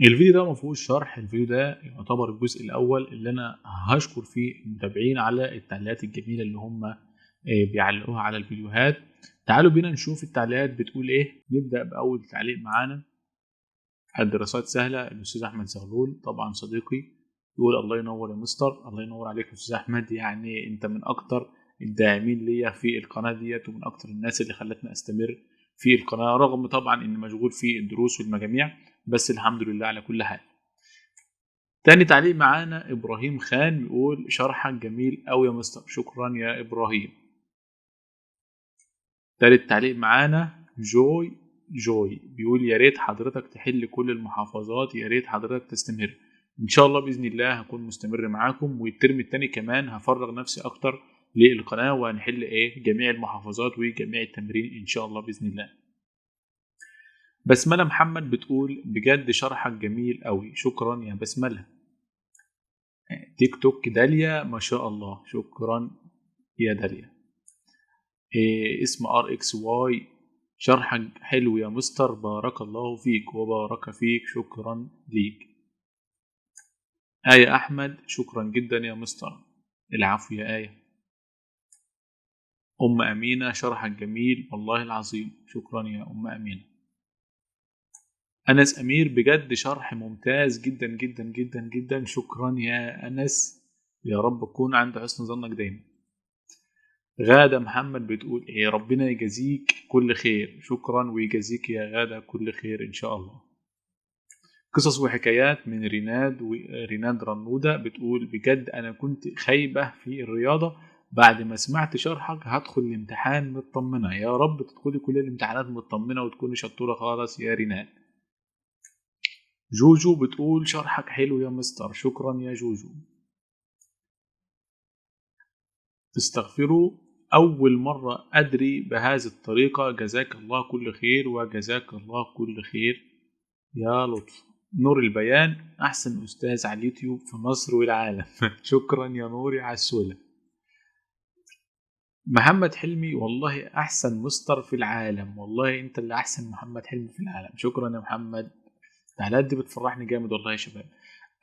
الفيديو ده ما فيهوش شرح. الفيديو ده يعتبر الجزء الاول اللي انا هشكر فيه المتابعين على التعليقات الجميله اللي هم بيعلقوها على الفيديوهات. تعالوا بينا نشوف التعليقات بتقول ايه. نبدا باول تعليق معانا. الدراسات سهله، الاستاذ احمد زغلول طبعا صديقي، يقول الله ينور يا مستر. الله ينور عليك يا استاذ احمد، يعني انت من اكتر الداعمين ليا في القناه ديت، ومن اكتر الناس اللي خلتني استمر في القناه، رغم طبعا اني مشغول في الدروس والمجاميع، بس الحمد لله على كل حال. تاني تعليق معانا ابراهيم خان، بيقول شرحك جميل أوي يا مستر. شكرا يا ابراهيم. تالت تعليق معانا جوي بيقول يا ريت حضرتك تحل كل المحافظات، يا ريت حضرتك تستمر. ان شاء الله باذن الله هكون مستمر معاكم، والترم التاني كمان هفرغ نفسي اكتر للقناه، وهنحل جميع المحافظات وجميع التمرين ان شاء الله باذن الله. بسمله محمد بتقول بجد شرحك جميل قوي. شكرا يا بسمله. تيك توك داليا ما شاء الله. شكرا يا داليا. اسم ار اكس واي، شرحك حلو يا مستر، بارك الله فيك وبارك فيك. شكرا ليك. آية أحمد شكرا جدا يا مستر. العفو يا آية. أم أمينة شرحك جميل والله العظيم. شكرا يا أم أمينة. أنس أمير بجد شرح ممتاز جدا جدا جدا جدا. شكرا يا أنس، يا رب تكون عند حسن ظنك دايما. غادة محمد بتقول ايه ربنا يجازيك كل خير. شكرا ويجازيك يا غادة كل خير ان شاء الله. قصص وحكايات من ريناد رنودة بتقول بجد انا كنت خايبة في الرياضة، بعد ما سمعت شرحك هدخل الامتحان مطمنة. يا رب تدخلي كل الامتحانات مطمنة وتكوني شطورة خالص يا ريناد. جوجو بتقول شرحك حلو يا مستر. شكرا يا جوجو. تستغفروا أول مرة أدري بهذه الطريقة. جزاك الله كل خير وجزاك الله كل خير يا لطف. نور البيان أحسن أستاذ على اليوتيوب في مصر والعالم. شكرا يا نوري على السؤال. محمد حلمي والله أحسن مستر في العالم. والله أنت اللي أحسن محمد حلمي في العالم. شكرا يا محمد. التعليقات دي بتفرحني جامد والله يا شباب.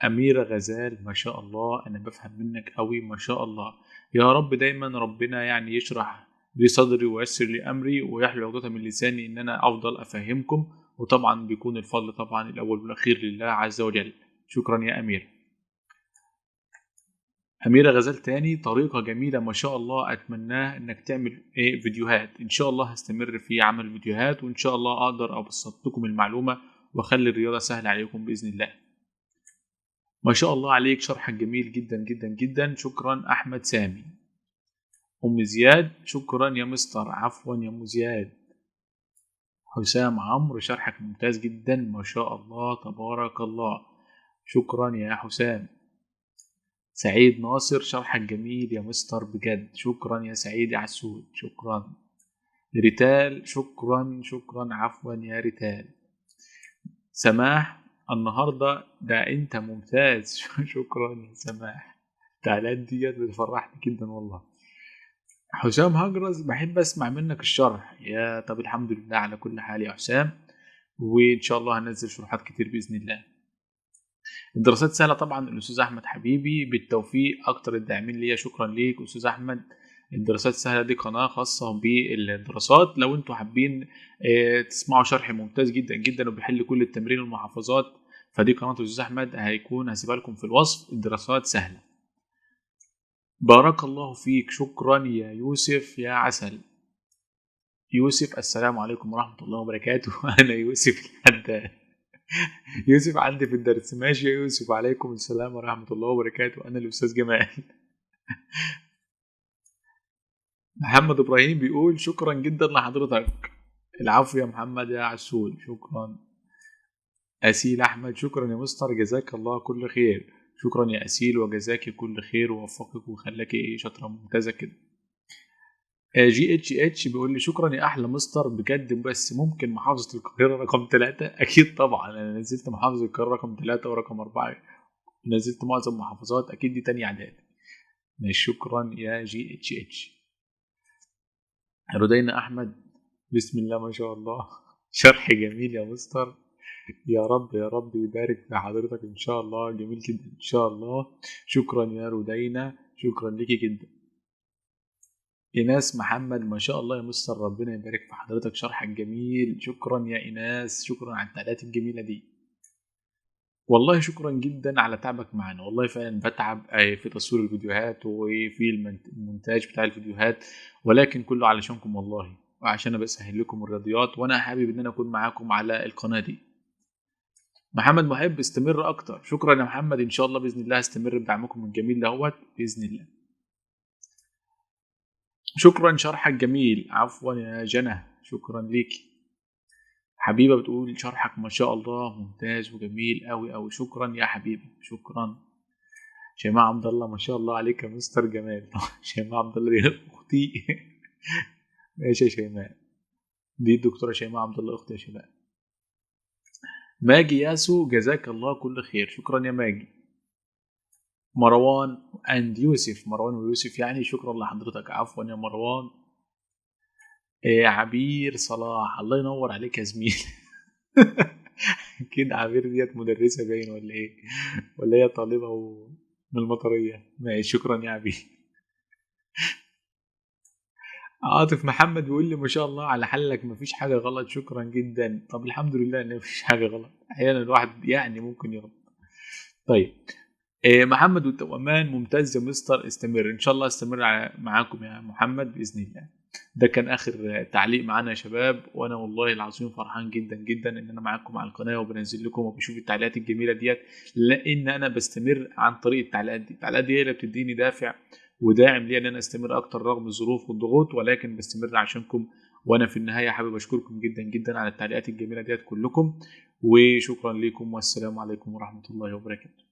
أميرة غزال ما شاء الله، أنا بفهم منك قوي ما شاء الله. يا رب دايما ربنا يعني يشرح لي صدري ويسر لي أمري ويحلل عقدة من لساني إن أنا أفضل أفهمكم، وطبعا بيكون الفضل طبعا الأول والأخير لله عز وجل. شكرا يا أمير. أميرة غزال تاني طريقة جميلة ما شاء الله، أتمناه إنك تعمل فيديوهات. إن شاء الله هستمر في عمل فيديوهات، وإن شاء الله أقدر أبسط لكم المعلومة وأخلي الرياضة سهلة عليكم بإذن الله. ما شاء الله عليك، شرحك جميل جدا جدا جدا. شكرا أحمد سامي. أم زياد شكرا يا مستر. عفوا يا أم زياد. حسام عمرو شرحك ممتاز جدا ما شاء الله تبارك الله. شكرا يا حسام. سعيد ناصر شرحك جميل يا مستر بجد. شكرا يا سعيد يا عسود. شكرا. ريتال شكرا عفوا يا ريتال. سماح النهارده ده انت ممتاز. شكرا يا سماح. التعليقات ديت بتفرحني جدا والله. حسام هجرس بحب اسمع منك الشرح. يا طب الحمد لله على كل حال يا حسام، وان شاء الله هنزل شروحات كتير باذن الله. الدراسات سهله طبعا الاستاذ احمد حبيبي بالتوفيق، اكتر الداعمين ليا. شكرا ليك استاذ احمد. الدراسات السهله دي قناه خاصه بالدراسات، لو انتوا حابين تسمعوا شرح ممتاز جدا جدا وبيحل كل التمرين والمحافظات، فدي قناه الاستاذ احمد هسيبها لكم في الوصف. الدراسات سهله. بارك الله فيك. شكرا يا يوسف يا عسل. يوسف السلام عليكم ورحمة الله وبركاته. أنا يوسف الحداد. يوسف عندي في الدرس. ماشي يا يوسف، عليكم السلام ورحمة الله وبركاته. أنا الأستاذ جمال. محمد إبراهيم بيقول شكرا جدا لحضرتك. العفو يا محمد يا عسول. شكرا. أسيل أحمد شكرا يا مستر، جزاك الله كل خير. شكرا يا أسيل وجزاك كل خير ووفقك وخلاك شاطرة ممتازة كده. جي اتش اتش بيقول لي شكرا يا احلى مستر بجد، بس ممكن محافظه القاهره رقم 3؟ اكيد طبعا، انا نزلت محافظه القاهره رقم 3 ورقم 4، نزلت معظم محافظات، اكيد دي تاني اعداد. شكرا يا جي اتش اتش. رودينا احمد بسم الله ما شاء الله. شرح جميل يا مستر. يا رب يا رب يبارك في حضرتك ان شاء الله. جميل جدا ان شاء الله. شكرا يا رودينا، شكرا ليكي جدا. ايناس محمد، ما شاء الله يا مستر، ربنا يبارك في حضرتك، شرحك جميل. شكرا يا ايناس، شكرا على التعليقات الجميله دي. والله شكرا جدا على تعبك معنا، والله فعلا بتعب في تصوير الفيديوهات وفي المونتاج بتاع الفيديوهات، ولكن كله علشانكم والله، وعشان انا بسهل لكم الرياضيات، وانا حابب ان انا اكون معاكم على القناه دي. محمد محب، استمر اكتر. شكرا يا محمد، ان شاء الله باذن الله استمر بدعمكم الجميل دهوت باذن الله. شكرا، شرحك جميل. عفوا يا جنى، شكرا ليكي. حبيبه بتقول شرحك ما شاء الله ممتاز وجميل قوي قوي. شكرا يا حبيبي، شكرا. شيماء عبد الله، ما شاء الله عليك يا مستر جمال. شيماء عبد الله دي اختي. ماشي يا شيماء، دي الدكتوره شيماء عبد الله اختي يا شيماء. ماجي ياسو، جزاك الله كل خير. شكرا يا ماجي. مروان اند يوسف، مروان ويوسف يعني، شكرا لحضرتك. عفوا يا مروان. عبير صلاح، الله ينور عليك يا زميل. كده عبير ديت مدرسة باين ولا ايه؟ ولا هي طالبة من المطرية؟ ماشي، شكرا يا عبير. عاطف محمد بيقول لي ما شاء الله على حلك، مفيش حاجة غلط. شكرا جدا. طب الحمد لله ان مفيش حاجة غلط، احيانا الواحد يعني ممكن يغلط. طيب محمد والتوأمان، ممتاز يا مستر، استمر ان شاء الله. استمر معاكم يا محمد باذن الله. ده كان اخر تعليق معانا يا شباب، وانا والله العظيم فرحان جدا جدا ان انا معاكم على القناه وبنزل لكم وبشوف التعليقات الجميله ديت، لان انا بستمر عن طريق التعليقات دي. التعليقات دي هي اللي بتديني دافع وداعم لي ان انا استمر اكتر رغم الظروف والضغوط، ولكن بستمر عشانكم. وانا في النهايه حابب اشكركم جدا جدا على التعليقات الجميله ديت كلكم، وشكرا لكم، والسلام عليكم ورحمه الله وبركاته.